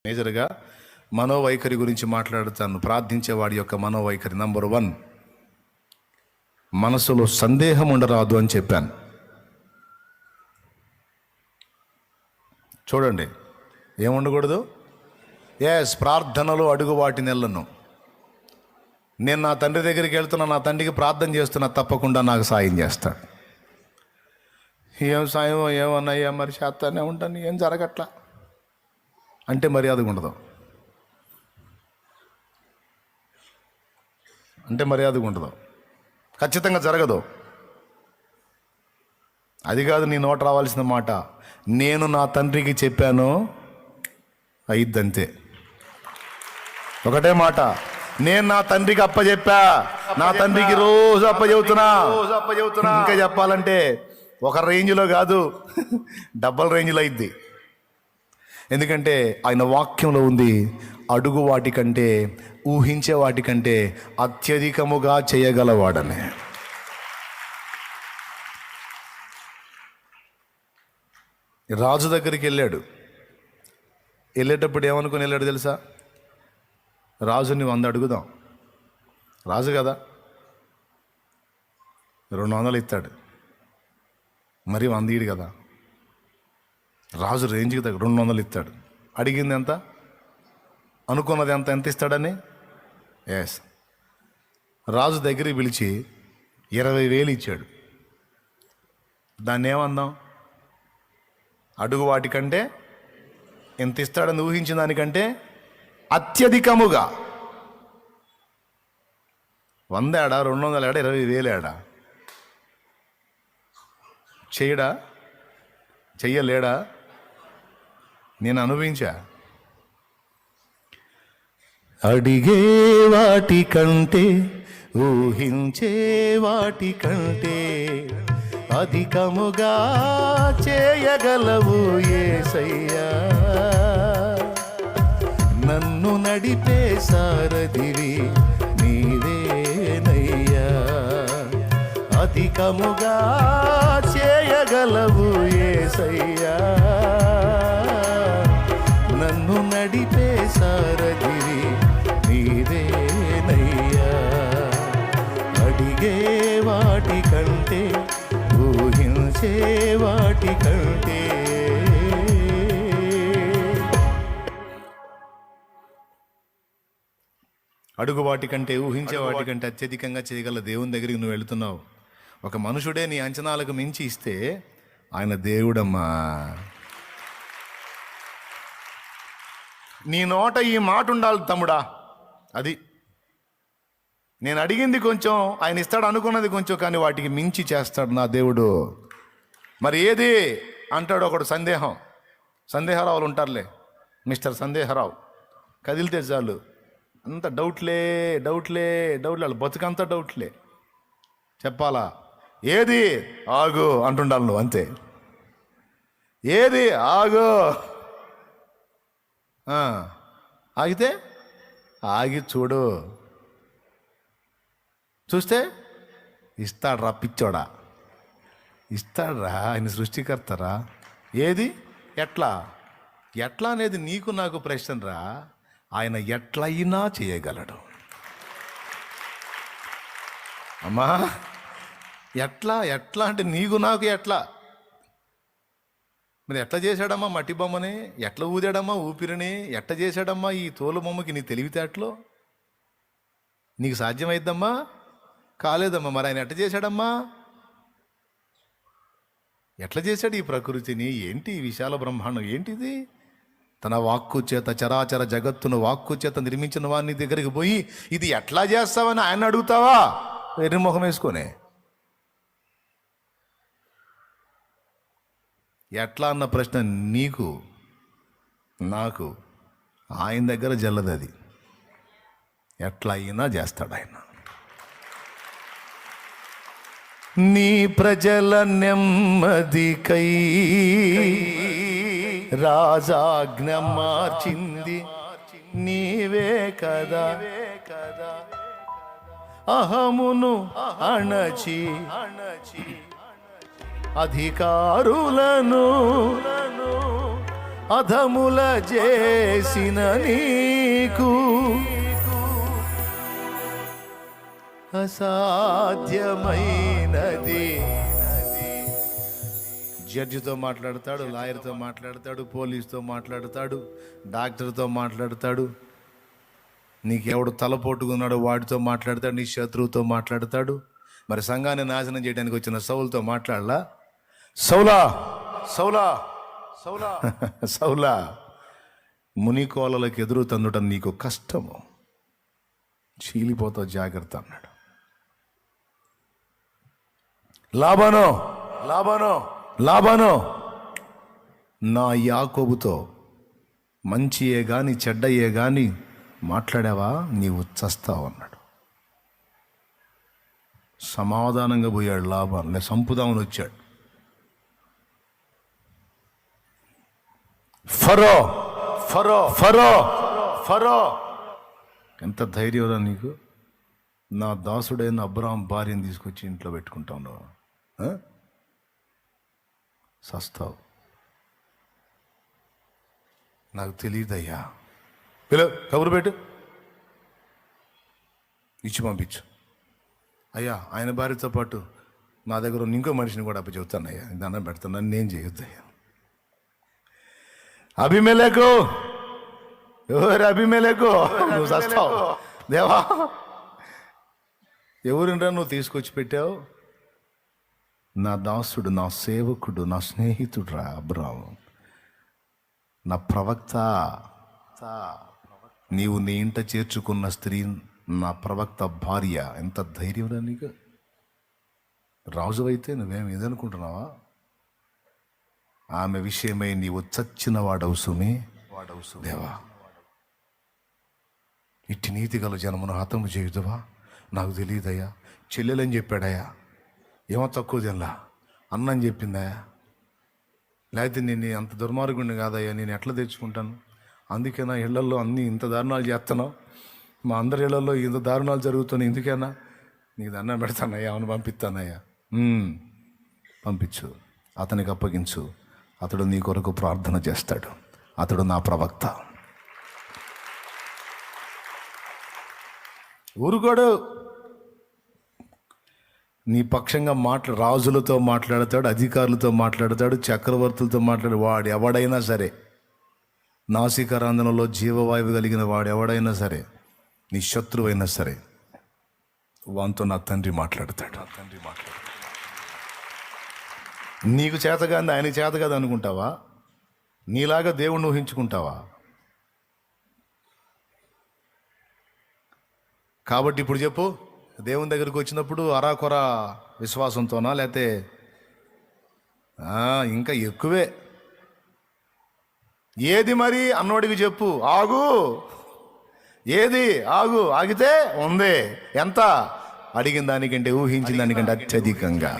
మేజర్గా మనోవైఖరి గురించి మాట్లాడుతాను. ప్రార్థించేవాడి యొక్క మనోవైఖరి నంబర్ 1, మనసులో సందేహం ఉండరాదు అని చెప్పాను. చూడండి, ఏముండకూడదు? ప్రార్థనలు అడుగు వాటి నెలను. నేను నా తండ్రి దగ్గరికి వెళ్తున్నా, నా తండ్రికి ప్రార్థన చేస్తున్నా, తప్పకుండా నాకు సాయం చేస్తాడు. ఏం సాయం ఏమన్నాయ్యా, మరి చేస్తానే ఉంటాను, ఏం జరగట్లా అంటే మర్యాదగా ఉండదు. ఖచ్చితంగా జరగదు. అది కాదు నీ నోట రావాల్సిన మాట. నేను నా తండ్రికి చెప్పాను, అయిద్దంతే. ఒకటే మాట, నేను నా తండ్రికి అప్పచెప్పా, నా తండ్రికి రోజు అప్పచెబుతున్నా. ఇంకా చెప్పాలంటే ఒక రేంజ్లో కాదు, డబల్ రేంజ్లో అయింది. ఎందుకంటే ఆయన వాక్యంలో ఉంది, అడుగు వాటికంటే, ఊహించే వాటికంటే అత్యధికముగా చేయగలవాడని. రాజు దగ్గరికి వెళ్ళేటప్పుడు ఏమనుకుని వెళ్ళాడు తెలుసా? రాజుని 100 అడుగుదాం, రాజు కదా, 200 ఇస్తాడు, మరి 100 ఇడు కదా. రాజు రేంజ్కి దగ్గర 200 ఇస్తాడు. అడిగింది ఎంత? అనుకున్నది ఎంత ఇస్తాడని? రాజు దగ్గరికి పిలిచి 20,000 ఇచ్చాడు. దాన్ని ఏమందాం? అడుగు వాటికంటే ఎంత ఇస్తాడని ఊహించిన దానికంటే అత్యధికముగా. 100 ఏడా, 200 ఏడా, 20,000 ఏడా? చేయడా? చెయ్యలేడా? నేను అనుభవించా. అడిగే వాటి కంటే, ఊహించే వాటి కంటే అధికముగా చేయగలవు యేసయ్యా. నన్ను నడిపే సారథివి నీవేనయ్యా. అధికముగా చేయగలవు యేసయ్యా. నన్ను నడిపే సారథివి నీవేనయ్యా. అడిగే వాటి కంటే, ఊహించే వాటి కంటే. అడుగు వాటికంటే, ఊహించే వాటికంటే అత్యధికంగా చేయగల దేవుని దగ్గరికి నువ్వు వెళుతున్నావు. ఒక మనుషుడే నీ అంచనాలకు మించి ఇస్తే ఆయన దేవుడమ్మా. నీ నోట ఈ మాట ఉండాలి తమ్ముడా. అది నేను అడిగింది కొంచెం, ఆయన ఇస్తాడు అనుకున్నది కొంచెం, కానీ వాటికి మించి చేస్తాడు నా దేవుడు. మరి ఏది అంటాడు ఒకడు? సందేహరావులు ఉంటారులే, మిస్టర్ సందేహరావు. కదిలితే చాలు అంత డౌట్లే. వాళ్ళ బతుకంతా డౌట్లే. చెప్పాలా? ఏది ఆగు అంటుండాలి నువ్వు, అంతే. ఏది ఆగు, ఆగితే ఆగి చూడు, చూస్తే ఇస్తాడ్రా పిచ్చోడా, ఇస్తాడ్రా. ఆయన సృష్టికర్తరా. ఏది ఎట్లా అనేది నీకు నాకు ప్రశ్న రా. ఆయన ఎట్లయినా చేయగలడు అమ్మా. ఎట్లా అంటే నీకు నాకు ఎట్లా? మరి ఎట్లా చేశాడమ్మా మట్టి బొమ్మని? ఎట్లా ఊదాడమ్మా ఊపిరిని? ఎట్లా చేశాడమ్మా ఈ తోలు బొమ్మకి నీ తెలివితేటలో? నీకు సాధ్యమైద్దమ్మా? కాలేదమ్మా. మరి ఆయన ఎట్లా చేశాడమ్మా? ఎట్లా చేశాడు ఈ ప్రకృతిని? ఏంటి ఈ విశాల బ్రహ్మాండం? ఏంటిది? తన వాక్కు చేత చరాచర జగత్తును వాక్కు చేత నిర్మించిన వారిని దగ్గరికి పోయి ఇది ఎట్లా చేస్తావని ఆయన అడుగుతావా? ఎర్రి ముఖం వేసుకొని. ఎట్లా అన్న ప్రశ్న నీకు నాకు ఆయన దగ్గర జల్లదు. అది ఎట్లా అయినా చేస్తాడు ఆయన. నీ ప్రజల నెమ్మదికై రాజాజ్ఞ మార్చింది నీవే కదా. అహమును అణచి అధికారులను అధముల చేసిన నీకు అసాధ్యమైనది. జడ్జితో మాట్లాడతాడు, లాయర్తో మాట్లాడతాడు, పోలీసుతో మాట్లాడతాడు, డాక్టర్తో మాట్లాడతాడు, నీకెవడు తలపోటుకున్నాడో వాడితో మాట్లాడతాడు, నీ శత్రువుతో మాట్లాడతాడు. మరి సంఘాన్ని నాశనం చేయడానికి వచ్చిన సౌలుతో మాట్లాడలా? సౌలా సౌలా సౌలా సౌలా మునికోలలకు ఎదురు తందుటం నీకు కష్టము, చీలిపోతావు, జాగ్రత్త అన్నాడు. లాబానో లాబానో లాబానో, నా యాకోబుతో మంచియే గాని చెడ్డయే గాని మాట్లాడావా నీవు చస్తావు అన్నాడు. సమాధానంగా పోయాడు లాబాను. నేను సంపుదామని వచ్చాడు. ఫరో ఫరో ఫరో ఫరో, ఎంత ధైర్యం నీకు? నా దాసుడైన అబ్రాహాం భార్యను తీసుకొచ్చి ఇంట్లో పెట్టుకుంటాను, సస్తావు. నాకు తెలియదయ్యా, కబురు పెట్టు, ఇచ్చి పంపించు. అయ్యా ఆయన భార్యతో పాటు నా దగ్గర ఉన్న ఇంకో మనిషిని కూడా అప్ప చెబుతానయ్యా, దండం పెడుతున్నాను, నేను చేయొద్దయ్యా. అభిమేలకు, ఎవరు అభిమేలకు? నువ్వు చస్తావు దేవా. ఎవరుండ్రా నువ్వు తీసుకొచ్చి పెట్టావు? నా దాసుడు, నా సేవకుడు, నా స్నేహితుడు రా అబ్రాహాము, నా ప్రవక్త. నీవు నీ ఇంట చేర్చుకున్న స్త్రీ నా ప్రవక్త భార్య. ఎంత ధైర్యం రా నీకు? రాజు అయితే నువ్వేం ఇదనుకుంటున్నావా? ఆమె విషయమై నీవు చచ్చిన వాడవుసుమే దేవా. ఇట్టి నీతి గల జనమును హతము చేయుదువా? నాకు తెలియదయ్యా. చెల్లెలని చెప్పాడయ్యా, ఏమో తక్కువ తినలా. అన్నని చెప్పిందయ్యా, లేకపోతే నేను అంత దుర్మార్గుడిని కాదయ్యా, నేను ఎట్లా తెచ్చుకుంటాను? అందుకే నా ఇళ్లలో అన్నీ ఇంత దారుణాలు చేస్తున్నావు, మా అందరి ఇళ్లలో ఇంత దారుణాలు జరుగుతున్నాయి, ఎందుకైనా నీకు దండం పెడతానయ్యా, అవును పంపిస్తానయ్యా. పంపించు, అతనికి అప్పగించు, అతడు నీ కొరకు ప్రార్థన చేస్తాడు. అతడు నా ప్రవక్త. ఊరుకోడు, నీ పక్షంగా రాజులతో మాట్లాడతాడు, అధికారులతో మాట్లాడతాడు, చక్రవర్తులతో మాట్లాడు. వాడు ఎవడైనా సరే, నాసికారంధ్రంలో జీవవాయువు కలిగిన వాడు ఎవడైనా సరే, నీ శత్రువైనా సరే, వాంతో నా తండ్రి మాట్లాడతాడు. నీకు చేతగాని ఆయన చేత కాదు అనుకుంటావా? నీలాగా దేవుణ్ణి ఊహించుకుంటావా? కాబట్టి ఇప్పుడు చెప్పు, దేవుని దగ్గరికి వచ్చినప్పుడు అరాకొర విశ్వాసంతోనా, లేకపోతే ఇంకా ఎక్కువే? ఏది మరి అన్నోడికి చెప్పు, ఆగు. ఏది ఆగు? ఆగితే ఉంది. ఎంత? అడిగిన దానికంటే ఊహించిన దానికంటే అత్యధికంగా.